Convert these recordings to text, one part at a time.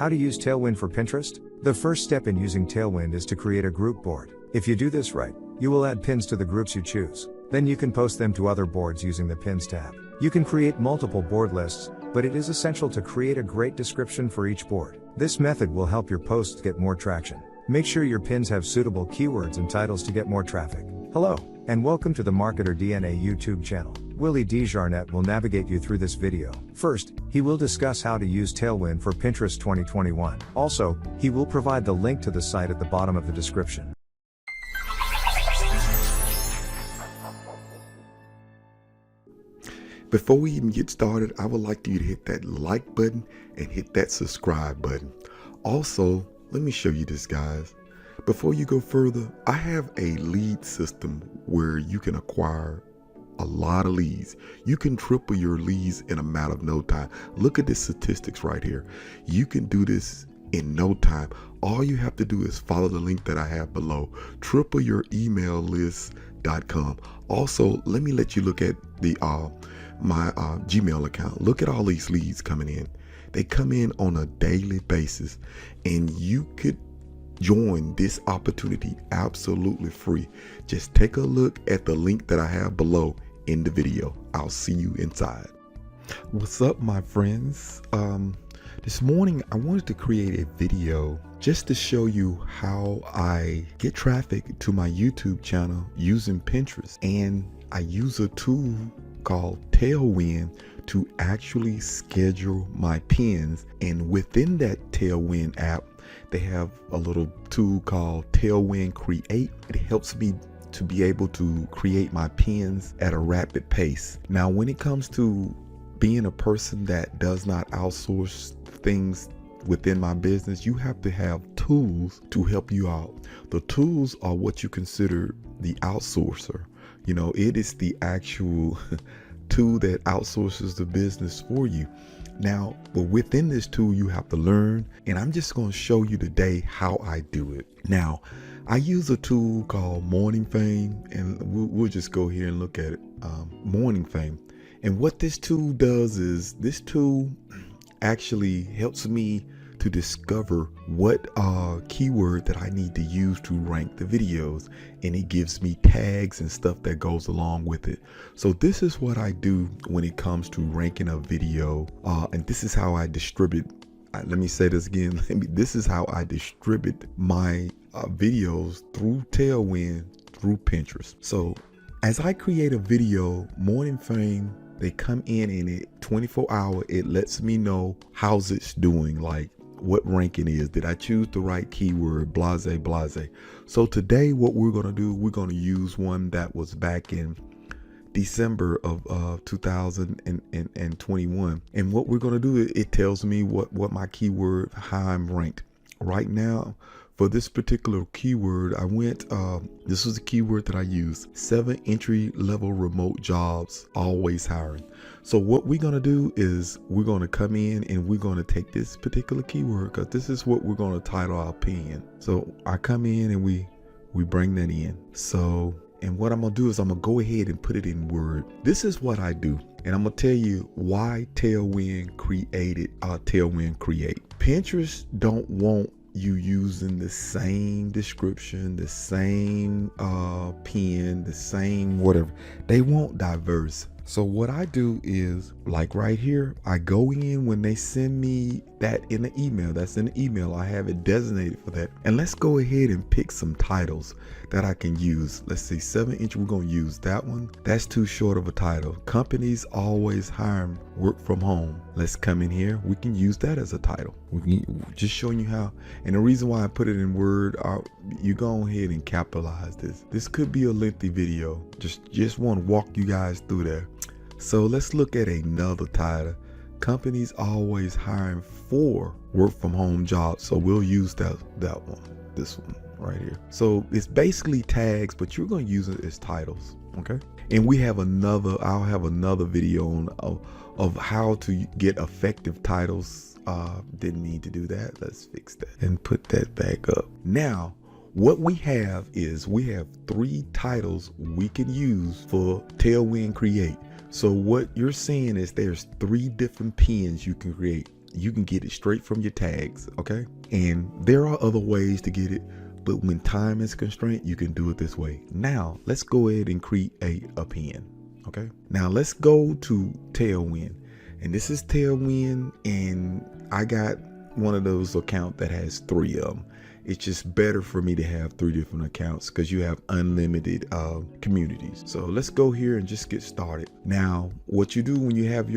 How to use Tailwind for Pinterest? The first step in using Tailwind is to create a group board. If you do this right, you will add pins to the groups you choose. Then you can post them to other boards using the Pins tab. You can create multiple board lists, but it is essential to create a great description for each board. This method will help your posts get more traction. Make sure your pins have suitable keywords and titles to get more traffic. Hello, and welcome to the Marketer DNA YouTube channel. Willie Desjarnet will navigate you through this video. First, he will discuss how to use Tailwind for Pinterest 2021. Also, he will provide the link to the site at the bottom of the description. Before we even get started, I would like you to hit that like button and hit that subscribe button. Also, let me show you this, guys. Before you go further, I have a lead system where you can acquire a lot of leads. You can triple your leads in a matter of no time. Look at the statistics right here. You can do this in no time. All you have to do is follow the link that I have below, tripleyouremaillist.com. Also, let me let you look at the my Gmail account. Look at all these leads coming in. They come in on a daily basis, and you could join this opportunity absolutely free. Just take a look at the link that I have below in the video. I'll see you inside. What's up, my friends? This morning I wanted to create a video just to show you how I get traffic to my YouTube channel using Pinterest, and I use a tool called Tailwind to actually schedule my pins. And within that Tailwind app, they have a little tool called Tailwind Create. It helps me to be able to create my pins at a rapid pace. Now, when it comes to being a person that does not outsource things within my business, you have to have tools to help you out. The tools are what you consider the outsourcer. You know, it is the actual tool that outsources the business for you. Now, but within this tool, you have to learn, and I'm just going to show you today how I do it. Now, I use a tool called Morning Fame, and we'll just go here and look at it. Morning Fame. And what this tool does is this tool actually helps me to discover what keyword that I need to use to rank the videos, and it gives me tags and stuff that goes along with it. So this is what I do when it comes to ranking a video, and this is how I distribute. Let me say this again. This is how I distribute my videos through Tailwind through Pinterest. So as I create a video, Morning Fame, they come in and it 24 hour, it lets me know how's it's doing, like what ranking is. Did I choose the right keyword? Blase, blase. So today what we're going to do, we're going to use one that was back in December of 2021. And what we're going to do, it tells me what my keyword, how I'm ranked. Right now, for this particular keyword, I went, this was the keyword that I used, 7 entry-level remote jobs, always hiring. So what we're going to do is we're going to come in and we're going to take this particular keyword, because this is what we're going to title our pin. So I come in and we bring that in. So, and what I'm going to do is I'm going to go ahead and put it in Word. This is what I do. And I'm going to tell you why Tailwind created Tailwind Create. Pinterest don't want you using the same description, the same pin, the same whatever. They want diverse. So what I do is, like right here, I go in when they send me that in the email. That's in the email. I have it designated for that. And let's go ahead and pick some titles that I can use. Let's see, 7 inch. We're going to use that one. That's too short of a title. Companies always hire work from home. Let's come in here. We can use that as a title. We can just showing you how. And the reason why I put it in Word, you go ahead and capitalize this. This could be a lengthy video. Just want to walk you guys through there. So let's look at another title. Companies always hiring for work from home jobs. So we'll use that one, this one right here. So it's basically tags, but you're going to use it as titles. Okay. And we have I'll have another video on of how to get effective titles. Didn't need to do that. Let's fix that and put that back up. Now, what we have is we have 3 titles we can use for Tailwind Create. So what you're seeing is there's 3 different pins you can create. you can get it straight from your tags, okay? And there are other ways to get it, but when time is constrained, you can do it this way. Now, let's go ahead and create a pin, okay? Now, let's go to Tailwind. And this is Tailwind, and I got one of those accounts that has 3 of them. It's just better for me to have 3 different accounts because you have unlimited communities. So let's go here and just get started. Now, what you do when you have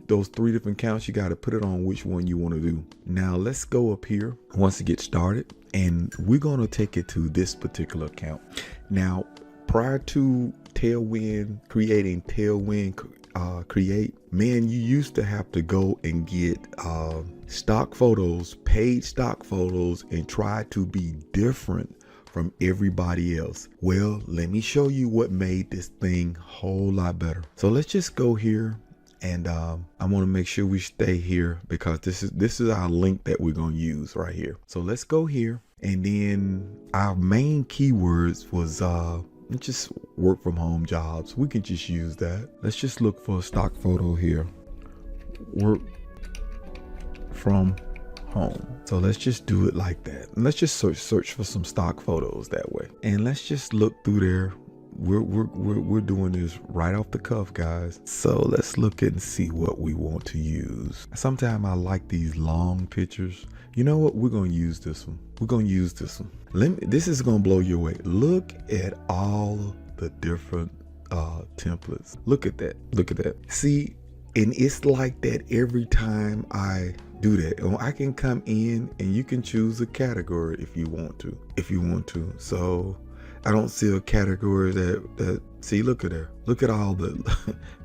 those 3 different accounts, you got to put it on which one you want to do. Now let's go up here once it gets started, and we're going to take it to this particular account. Now, prior to creating Tailwind Create, man, you used to have to go and get stock photos, paid stock photos, and try to be different from everybody else. Well, let me show you what made this thing a whole lot better. So let's just go here, and I want to make sure we stay here because this is our link that we're going to use right here. So let's go here, and then our main keywords was just work from home jobs. We can just use that. Let's just look for a stock photo here. Work from home. So let's just do it like that. And let's just search for some stock photos that way. And let's just look through there. We're doing this right off the cuff, guys. So let's look and see what we want to use. Sometimes I like these long pictures. You know what? We're going to use this one. We're going to use this one. This is going to blow you away. Look at all the different templates. Look at that. Look at that. See, and it's like that every time I do that. I can come in and you can choose a category if you want to. So I don't see a category that see, look at there. Look at all the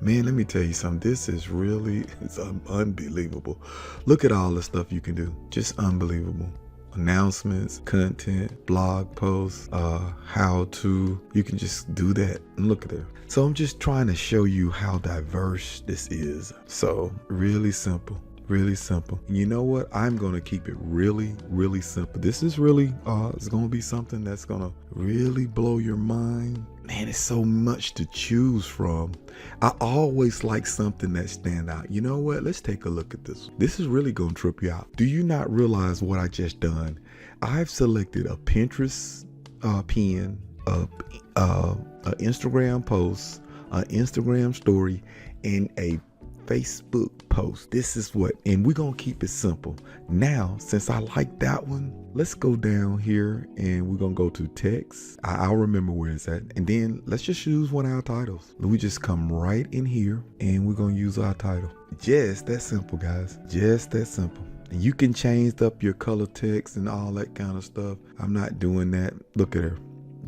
man, let me tell you something. This is really, it's unbelievable. Look at all the stuff you can do. Just unbelievable. Announcements, content, blog posts, how to, you can just do that and look at it. So I'm just trying to show you how diverse this is. So really simple. Really simple. You know what? I'm going to keep it really, really simple. This is really, it's going to be something that's going to really blow your mind. Man, it's so much to choose from. I always like something that stand out. You know what? Let's take a look at this. This is really going to trip you out. Do you not realize what I just done? I've selected a Pinterest pin, an Instagram post, an Instagram story, and a Facebook post. This is what, and we're gonna keep it simple. Now, since I like that one, let's go down here and we're gonna go to text. I'll remember where it's at, and then let's just use one of our titles. We just come right in here and we're gonna use our title. Just that simple, guys. Just that simple. And you can change up your color text and all that kind of stuff. I'm not doing that. Look at her.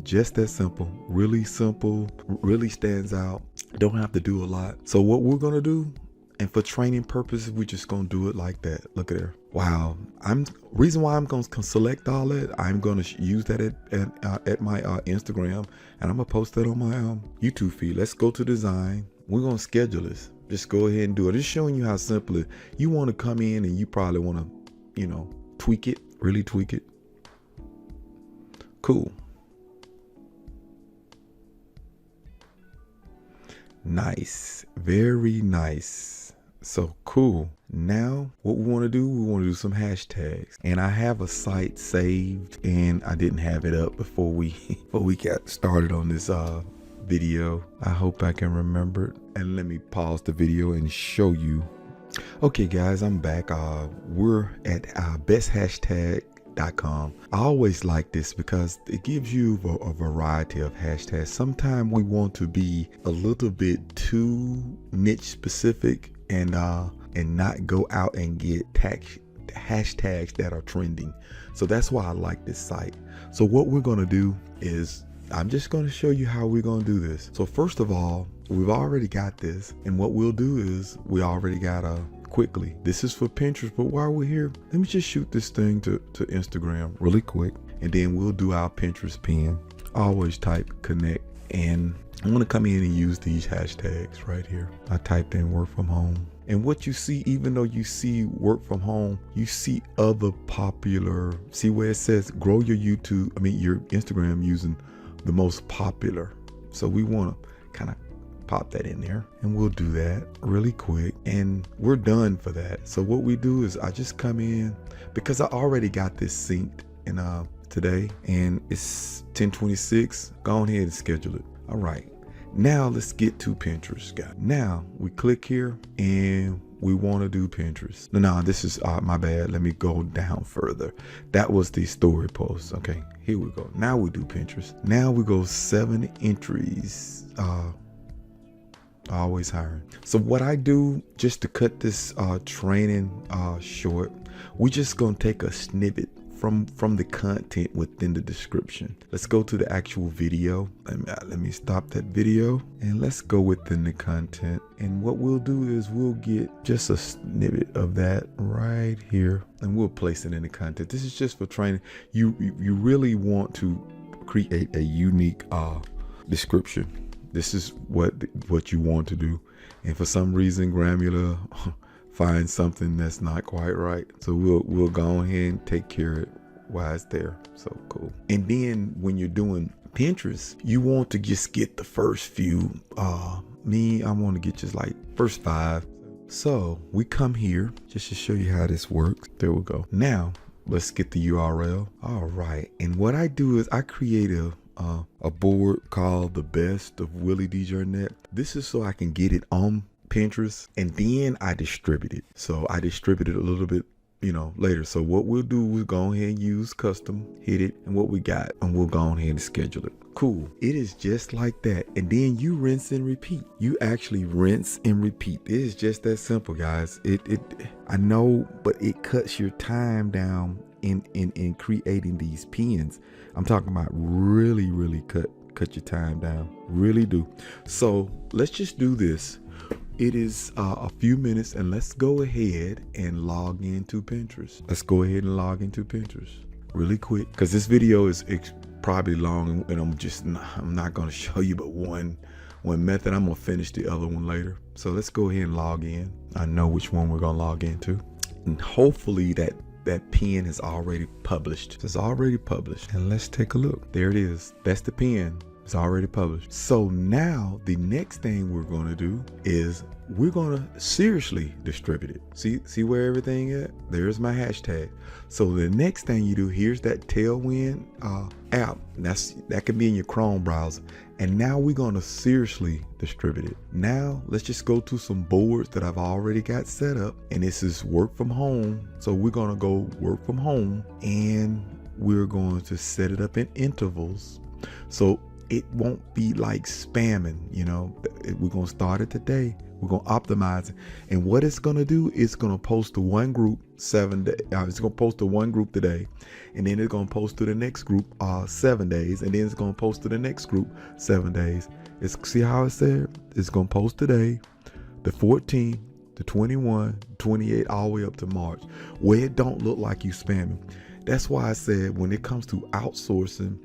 Just that simple. Really simple. Really stands out. Don't have to do a lot. So what we're gonna do, and for training purposes, we're just gonna do it like that. Look at there. Wow. Reason why I'm gonna select all that, I'm gonna use that at my Instagram, and I'm gonna post that on my YouTube feed. Let's go to design. We're gonna schedule this. Just go ahead and do it. Just showing you how simple it is. You want to come in and you probably want to, tweak it, really tweak it. Cool. Nice. Very nice. So cool. Now what we want to do some hashtags, and I have a site saved and I didn't have it up before we got started on this video. I hope I can remember it, and let me pause the video and show you. Okay guys, I'm back. We're at besthashtag.com. I always like this because it gives you a variety of hashtags. Sometimes we want to be a little bit too niche specific and not go out and get hashtags that are trending. So that's why I like this site. So what we're going to do is I'm just going to show you how we're going to do this. So first of all, we've already got this, and what we'll do is we already got quickly. This is for Pinterest, but while we're here, let me just shoot this thing to Instagram really quick, and then we'll do our Pinterest pin. Always type connect, and I'm gonna come in and use these hashtags right here. I typed in work from home, and what you see, even though you see work from home, you see other popular, see where it says grow your your Instagram using the most popular. So we want to kind of pop that in there, and we'll do that really quick, and we're done for that. So what we do is I just come in, because I already got this synced in today, and it's 10:26. Go ahead and schedule it. All right, now let's get to Pinterest, guys. Now we click here and we want to do Pinterest. No, this is my bad. Let me go down further. That was the story post. Okay, here we go. Now we do Pinterest. Now we go 7 entries. Always hiring. So what I do, just to cut this training short, we just gonna take a snippet from the content within the description. Let's go to the actual video. Let me stop that video, and let's go within the content. And what we'll do is we'll get just a snippet of that right here, and we'll place it in the content. This is just for training. You really want to create a unique description. This is what you want to do. And for some reason, Gramula find something that's not quite right, so we'll go ahead and take care of it while it's there. So cool. And then when you're doing Pinterest, you want to just get the first few. I want to get just like first 5. So we come here just to show you how this works. There we go. Now let's get the URL. All right, and what I do is I create a board called the Best of Willie D. Jarnett. This is so I can get it on Pinterest, and then I distribute it. So I distribute it a little bit, later. So what we'll do is go ahead and use custom, hit it, and what we got, and we'll go ahead and schedule it. Cool. It is just like that. And then you rinse and repeat. You actually rinse and repeat. It is just that simple, guys. I know, but it cuts your time down in creating these pins. I'm talking about really cut your time down. Really do. So let's just do this. It is a few minutes, and let's go ahead and log into Pinterest. Let's go ahead and log into Pinterest really quick, because this video is probably long, and I'm not going to show you but one method. I'm going to finish the other one later. So let's go ahead and log in. I know which one we're going to log into, and hopefully that pin is already published. It's already published, and let's take a look. There it is. That's the pin. It's already published. So now the next thing we're going to do is we're going to seriously distribute it. See where everything is? There's my hashtag. So the next thing you do, here's that Tailwind app. That can be in your Chrome browser. And now we're going to seriously distribute it. Now let's just go to some boards that I've already got set up, and this is work from home. So we're going to go work from home, and we're going to set it up in intervals. So it won't be like spamming, we're going to start it today. We're going to optimize it. And what it's going to do, it's going to post to one group 7 days. It's going to post to one group today. And then it's going to post to the next group 7 days. And then it's going to post to the next group 7 days. See how it said? It's going to post today, the 14th, the 21, 28, all the way up to March, where it don't look like you spamming. That's why I said when it comes to outsourcing,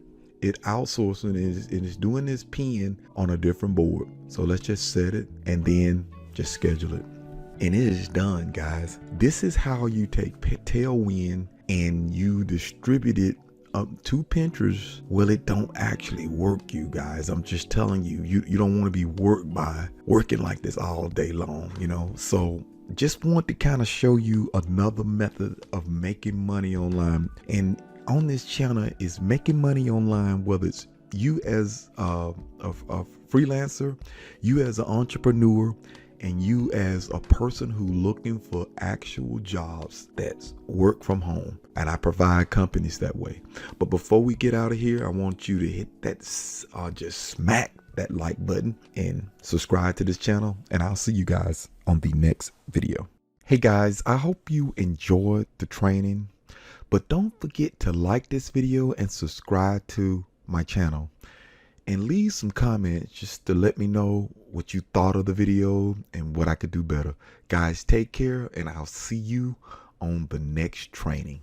is doing this pin on a different board. So let's just set it and then just schedule it. And it is done, guys. This is how you take Tailwind and you distribute it up to Pinterest. Well, it don't actually work, you guys. I'm just telling you, you don't want to be working like this all day long, So just want to kind of show you another method of making money online. And on this channel is making money online, whether it's you as a freelancer, you as an entrepreneur, and you as a person who looking for actual jobs that's work from home. And I provide companies that way. But before we get out of here, I want you to hit that, just smack that like button and subscribe to this channel. And I'll see you guys on the next video. Hey guys, I hope you enjoyed the training. But don't forget to like this video and subscribe to my channel. And leave some comments just to let me know what you thought of the video and what I could do better. Guys, take care, and I'll see you on the next training.